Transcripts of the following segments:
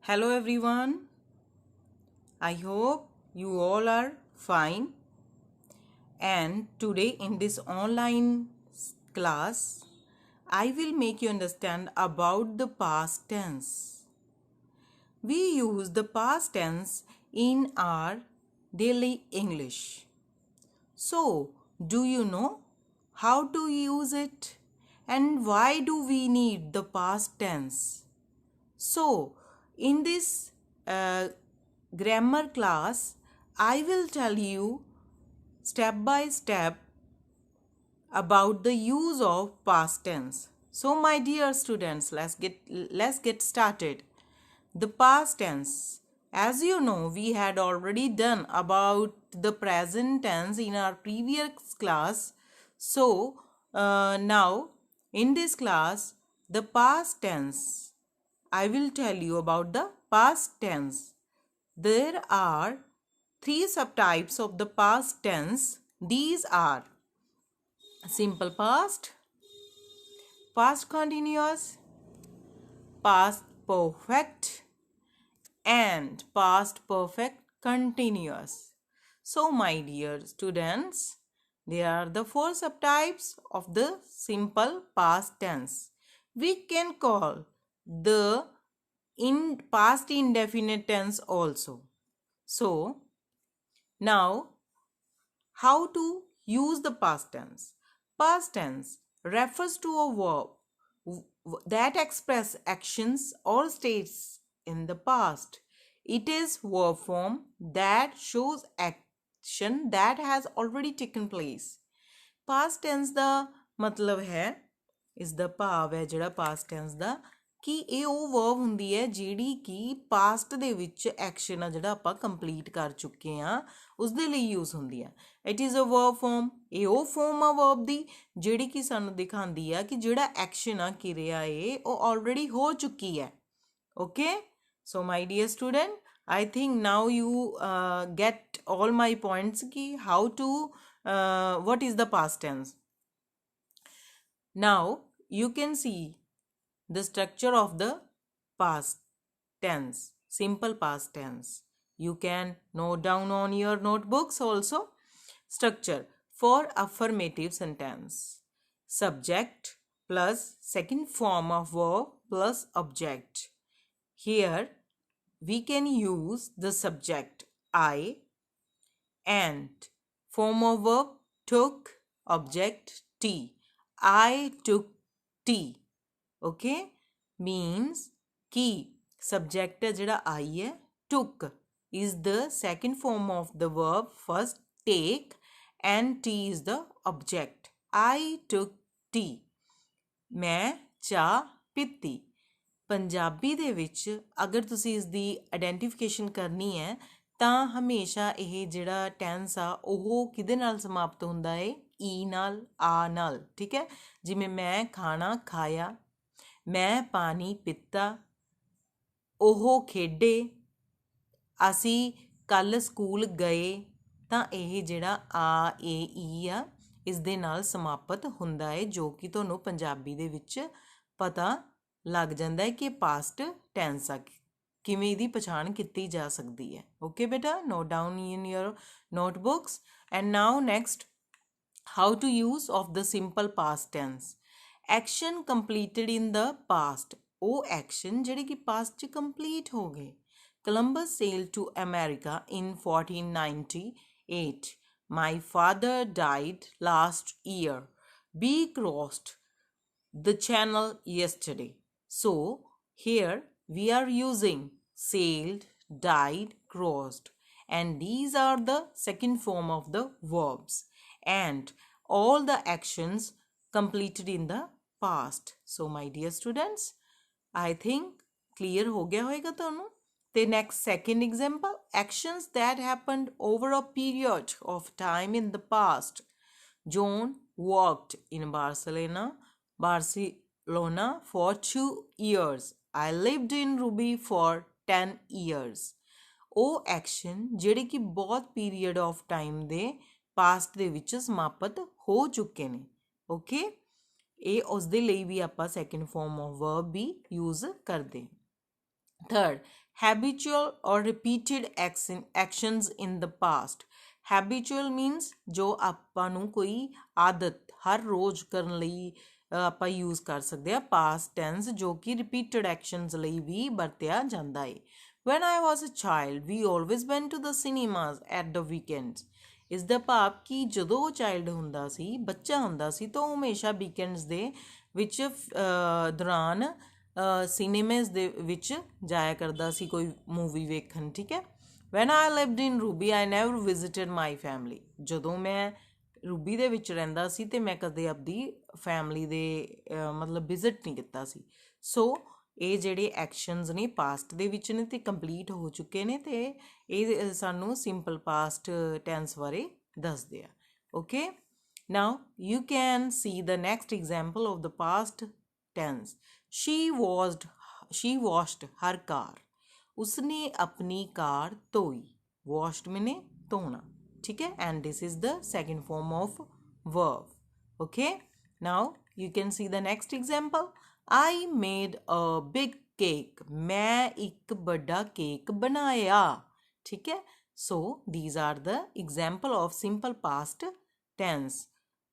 Hello everyone. I hope you all are fine. And today in this online class, I will make you understand about the past tense. We use the past tense in our daily English. So, do you know how to use it? And why do we need the past tense? So, in this grammar class, I will tell you step by step about the use of past tense. So, my dear students, let's get started. The past tense. As you know, we had already done about the present tense in our previous class. So, now in this class, the past tense. I will tell you about the past tense. There are three subtypes of the past tense. These are simple past, past continuous, past perfect, and past perfect continuous. So, my dear students, there are the four subtypes of the simple past tense. We can call the in past indefinite tense also. So, now how to use the past tense? Past tense refers to a verb that express actions or states in the past. It is verb form that shows action that has already taken place. Past tense ਦਾ ਮਤਲਬ ਹੈ ਇਸ ਦਾ ਭਾਵ ਹੈ ਜਿਹੜਾ past tense ਦਾ ਕਿ ਇਹ ਉਹ verb ਹੁੰਦੀ ਹੈ ਜਿਹੜੀ ਕਿ ਪਾਸਟ ਦੇ ਵਿੱਚ ਐਕਸ਼ਨ ਆ ਜਿਹੜਾ ਆਪਾਂ ਕੰਪਲੀਟ ਕਰ ਚੁੱਕੇ ਆ ਉਸ ਦੇ ਲਈ ਯੂਜ਼ ਹੁੰਦੀ ਆ it is a verb form ਇਹ ਉਹ ਫਾਰਮ ਆ verb ਦੀ ਜਿਹੜੀ ਕਿ ਸਾਨੂੰ ਦਿਖਾਉਂਦੀ ਆ ਕਿ ਜਿਹੜਾ ਐਕਸ਼ਨ ਆ ਕਿਰਿਆ ਏ ਉਹ ਆਲਰੇਡੀ ਹੋ ਚੁੱਕੀ ਹੈ okay so my dear student I think now you get all my points ki how to what is the past tense. Now you can see the structure of the past tense, simple past tense. You can note down on your notebooks also. Structure for affirmative sentence. Subject plus second form of verb plus object. Here we can use the subject I and form of verb took, object T. I took tea. Okay, means ki subject jada I hai took is the second form of the verb first take and tea is the object. I took tea. मैं ਚਾਹ ਪੀਤੀ ਪੰਜਾਬੀ ਦੇ ਵਿੱਚ ਅਗਰ ਤੁਸੀਂ ਇਸ ਦੀ identification ਕਰਨੀ ਹੈ ਤਾਂ ਹਮੇਸ਼ਾ ਇਹ ਜਿਹੜਾ ਟੈਂਸ ਆ ਉਹ ਕਿਹਦੇ ਨਾਲ ਸਮਾਪਤ ਹੁੰਦਾ ਹੈ ਈ ਨਾਲ ਆ ਨਾਲ ਠੀਕ ਹੈ ਜਿਵੇਂ ਮੈਂ ਖਾਣਾ ਖਾਇਆ ਮੈਂ ਪਾਣੀ ਪੀਤਾ ਉਹ ਖੇਡੇ ਅਸੀਂ ਕੱਲ ਸਕੂਲ ਗਏ ਤਾਂ ਇਹ ਜਿਹੜਾ ਆ ਏ ਈ ਆ ਇਸ ਦੇ ਨਾਲ ਸਮਾਪਤ ਹੁੰਦਾ ਹੈ ਜੋ ਕਿ ਤੁਹਾਨੂੰ ਪੰਜਾਬੀ ਦੇ ਵਿੱਚ ਪਤਾ ਲੱਗ ਜਾਂਦਾ ਹੈ ਕਿ ਪਾਸਟ ਟੈਂਸ ਆ ਕਿਵੇਂ ਇਹਦੀ ਪਛਾਣ ਕੀਤੀ ਜਾ ਸਕਦੀ ਹੈ ਓਕੇ ਬੇਟਾ note down in your notebooks and now next how to use of the simple past tense action completed in the past ਉਹ ਐਕਸ਼ਨ ਜਿਹੜੇ ਕਿ ਪਾਸਟ 'ਚ ਕੰਪਲੀਟ ਹੋ ਗਏ Columbus sailed to America in 1498. My father died last year. We crossed the channel yesterday. So here we are using sailed, died, crossed, and these are the second form of the verbs and all the actions completed in the past. So my dear students, I think clear ho gaya hoega tonu. The next second example, actions that happened over a period of time in the past. John worked in Barcelona for 2 years. I lived in Ruby for 10 years. ਉਹ action ਜਿਹੜੇ ਕਿ ਬਹੁਤ period of time ਦੇ past ਦੇ ਵਿੱਚ ਸਮਾਪਤ ਹੋ ਚੁੱਕੇ ਨੇ ਓਕੇ ਇਹ ਉਸ ਦੇ ਲਈ ਵੀ ਆਪਾਂ ਸੈਕਿੰਡ ਫਾਰਮ ਆਫ ਵਰਬ ਵੀ ਯੂਜ਼ ਕਰਦੇ Third, habitual or repeated actions in the past. Habitual means ਜੋ ਆਪਾਂ ਨੂੰ ਕੋਈ ਆਦਤ ਹਰ ਰੋਜ਼ ਕਰਨ ਲਈ ਆਪਾਂ ਯੂਜ਼ ਕਰ ਸਕਦੇ ਆ past tense ਜੋ ਕਿ repeated actions ਲਈ ਵੀ ਵਰਤਿਆ ਜਾਂਦਾ ਹੈ when I was a child we always went to the cinemas at the weekends ਇਸ ਦਾ ਭਾਵ ਕਿ ਜਦੋਂ ਉਹ ਚਾਈਲਡ ਹੁੰਦਾ ਸੀ ਬੱਚਾ ਹੁੰਦਾ ਸੀ ਤਾਂ ਉਹ ਹਮੇਸ਼ਾ ਵੀਕਐਂਡਸ ਦੇ ਵਿੱਚ ਦੌਰਾਨ ਸਿਨੇਮਾਸ ਦੇ ਵਿੱਚ ਜਾਇਆ ਕਰਦਾ ਸੀ ਕੋਈ ਮੂਵੀ ਵੇਖਣ ਠੀਕ ਹੈ van I lived in Ruby I never visited my family ਜਦੋਂ ਮੈਂ ਰੂਬੀ ਦੇ ਵਿੱਚ ਰਹਿੰਦਾ ਸੀ ਅਤੇ ਮੈਂ ਕਦੇ ਆਪਦੀ ਫੈਮਿਲੀ ਦੇ ਮਤਲਬ ਵਿਜ਼ਿਟ ਨਹੀਂ ਕੀਤਾ ਸੀ ਸੋ ਇਹ ਜਿਹੜੇ ਐਕਸ਼ਨਸ ਨੇ ਪਾਸਟ ਦੇ ਵਿੱਚ ਨੇ ਅਤੇ ਕੰਪਲੀਟ ਹੋ ਚੁੱਕੇ ਨੇ ਅਤੇ ਇਹ ਸਾਨੂੰ ਸਿੰਪਲ ਪਾਸਟ ਟੈਂਸ ਬਾਰੇ ਦੱਸਦੇ ਆ okay now you can see the next example of the past tense she washed her car उसने अपनी कार धोई washed मैंने धोना ठीक है and this is the second form of verb okay now you can see the next example I made a big cake मैं एक बड़ा केक बनाया ठीक है so these are the example of simple past tense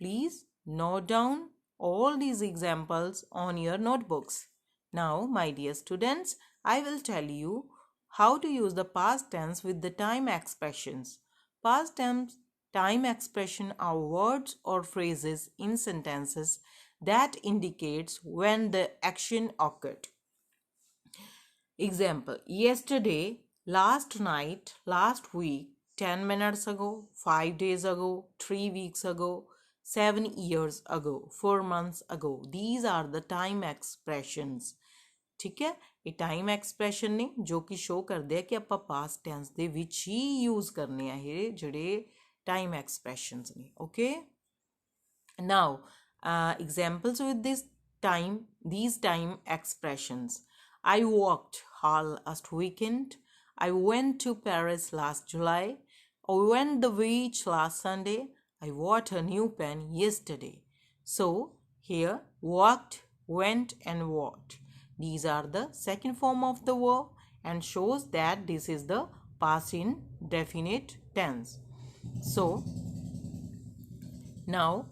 please note down all these examples on your notebooks. Now, my dear students, I will tell you how to use the past tense with the time expressions. Past tense time expression are words or phrases in sentences that indicates when the action occurred. Example, yesterday, last night, last week, 10 minutes ago, 5 days ago, 3 weeks ago, 7 years ago 4 months ago these are the time expressions ਠੀਕ ਹੈ ਇਹ time expression ਨੇ ਜੋ ਕਿ show ਕਰਦੇ ਆ ਕਿ ਆਪਾਂ ਪਾਸਟ ਟੈਂਸ ਦੇ ਵਿੱਚ ਹੀ ਯੂਜ਼ ਕਰਨੇ ਆ ਇਹ ਜਿਹੜੇ ਟਾਈਮ ਐਕਸਪ੍ਰੈਸ਼ਨਸ ਨੇ okay now examples with these time expressions I walked last weekend I went to Paris last July I went the beach last Sunday I bought a new pen yesterday. So here walked, went and walked. These are the second form of the verb and shows that this is the past indefinite tense. So now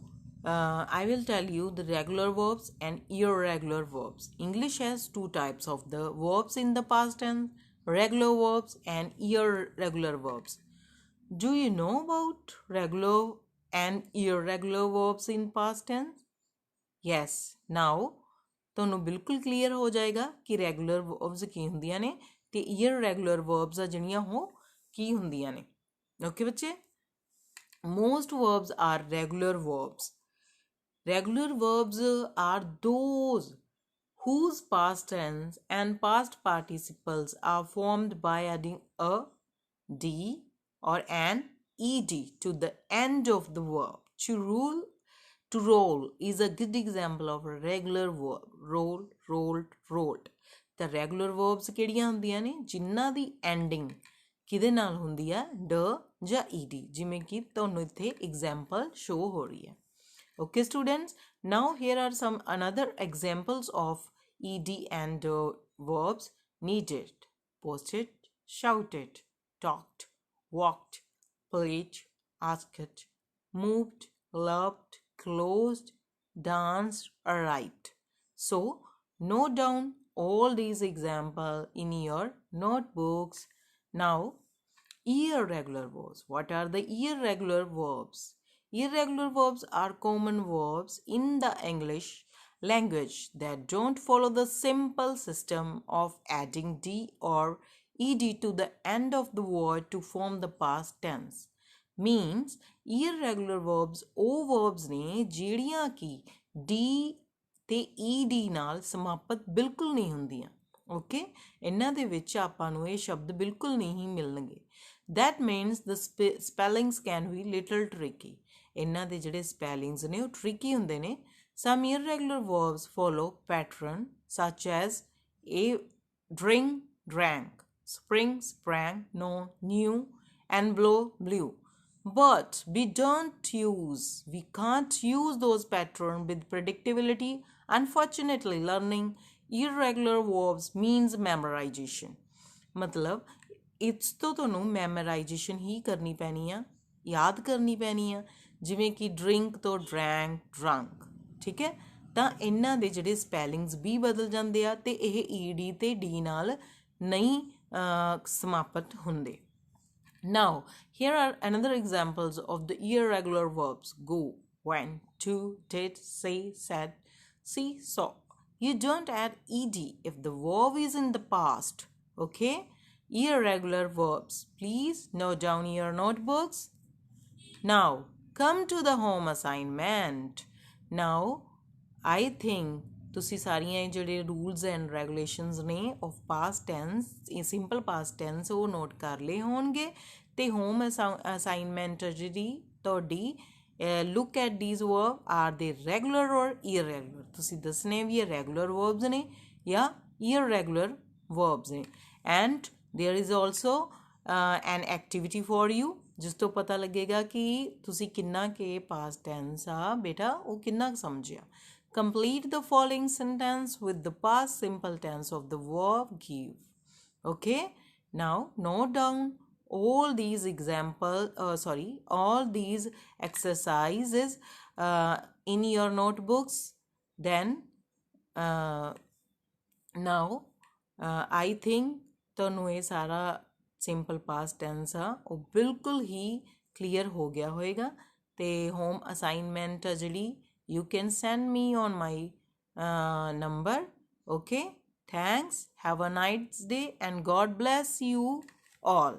I will tell you the regular verbs and irregular verbs. English has two types of the verbs in the past tense, regular verbs and irregular verbs. Do you know about regular and irregular verbs in past tense? Yes, now ਤੁਹਾਨੂੰ ਬਿਲਕੁਲ clear ਹੋ ਜਾਏਗਾ ਕਿ regular verbs ਕੀ ਹੁੰਦੀਆਂ ਨੇ ਤੇ ਇਰਰੈਗੂਲਰ verbs ਆ ਜਿਹੜੀਆਂ ਉਹ ਕੀ ਹੁੰਦੀਆਂ ਨੇ ਓਕੇ ਬੱਚੇ most verbs are regular verbs. Regular verbs are those whose past tense and past participles are formed by adding a, d or an ed to the end of the verb. To roll is a good example of a regular verb. Roll, rolled, rolled. The regular verbs ਕਿਹੜੀਆਂ ਹੁੰਦੀਆਂ ਨੇ ਜਿਨ੍ਹਾਂ ਦੀ ending ਕਿਹਦੇ ਨਾਲ ਹੁੰਦੀ ਹੈ ਡ ਜਾਂ ed ਜਿਵੇਂ ਕਿ ਤੁਹਾਨੂੰ ਇੱਥੇ example show ਹੋ ਰਹੀ ਹੈ okay students now here are some another examples of ed and verbs needed posted shouted talked walked played asked moved loved closed danced arrived so note down all these examples in your notebooks now irregular verbs what are the irregular verbs irregular verbs are common verbs in the English language that don't follow the simple system of adding d or ed to the end of the word to form the past tense means irregular verbs ਉਹ verbs ਨੇ ਜਿਹੜੀਆਂ ਕਿ d ਤੇ ed ਨਾਲ ਸਮਾਪਤ ਬਿਲਕੁਲ ਨਹੀਂ ਹੁੰਦੀਆਂ ਓਕੇ ਇਹਨਾਂ ਦੇ ਵਿੱਚ ਆਪਾਂ ਨੂੰ ਇਹ ਸ਼ਬਦ ਬਿਲਕੁਲ ਨਹੀਂ ਮਿਲਣਗੇ that means the spellings can be little tricky ਇਹਨਾਂ ਦੇ ਜਿਹੜੇ spellings ਨੇ ਉਹ tricky ਹੁੰਦੇ ਨੇ some irregular verbs follow pattern such as a drink drank spring sprang know knew and blow blew but we can't use those patterns with predictability unfortunately learning irregular verbs means memorization. मतलब इस तो ਤੁਹਾਨੂੰ memorization ਹੀ ਕਰਨੀ ਪੈਣੀ ਆ, ਯਾਦ ਕਰਨੀ ਪੈਣੀ ਆ, ਜਿਵੇਂ ਕਿ drink ਤੋਂ drank, drunk, ਠੀਕ ਹੈ। ਤਾਂ ਇਹਨਾਂ ਦੇ ਜਿਹੜੇ ਸਪੈਲਿੰਗਸ ਵੀ ਬਦਲ ਜਾਂਦੇ ਆ ਤੇ ਇਹ ed ਤੇ d ਨਾਲ ਨਹੀਂ ਸਮਾਪਤ ਹੁੰਦੇ। Now, here are another examples of the irregular verbs. Go, went, to, did, say, said, see, saw. You don't add ed if the verb is in the past. Okay? Irregular verbs. Please note down your notebooks. Now, come to the home assignment. Now, I think ਤੁਸੀਂ ਸਾਰੀਆਂ ਜਿਹੜੇ rules and regulations ਨੇ of past tense, ਇਹ simple past tense ਉਹ note ਕਰ ਲਏ ਹੋਣਗੇ। ਤੇ ਹੋਮ ਅਸਾਈਨਮੈਂਟ ਜਿਹੜੀ ਤੁਹਾਡੀ look at these verb, are they regular or irregular. ਤੁਸੀਂ ਦੱਸਣੇ ਵੀ ਇਹ ਰੈਗੂਲਰ ਵਰਬਸ ਨੇ ਜਾਂ ਇਰਰੈਗੂਲਰ ਵਰਬਸ ਨੇ। And there is also N activity for you, ਜਿਸ ਤੋਂ ਪਤਾ ਲੱਗੇਗਾ ਕਿ ਤੁਸੀਂ ਕਿੰਨਾ ਕਿ ਪਾਸਟ ਟੈਂਸ ਆ ਬੇਟਾ ਉਹ ਕਿੰਨਾ ਕੁ ਸਮਝਿਆ। Complete the following sentence with the past simple tense of the verb give. Okay, now note down all these all these exercises in your notebooks. Then now I think ਤੁਹਾਨੂੰ ਇਹ ਸਾਰਾ simple past tens ਆ ਉਹ ਬਿਲਕੁਲ ਹੀ clear ਹੋ ਗਿਆ ਹੋਏਗਾ। ਤੇ ਹੋਮ ਅਸਾਈਨਮੈਂਟ ਆ ਜਿਹੜੀ you can send me on my number. Okay, thanks, have a nice day and God bless you all.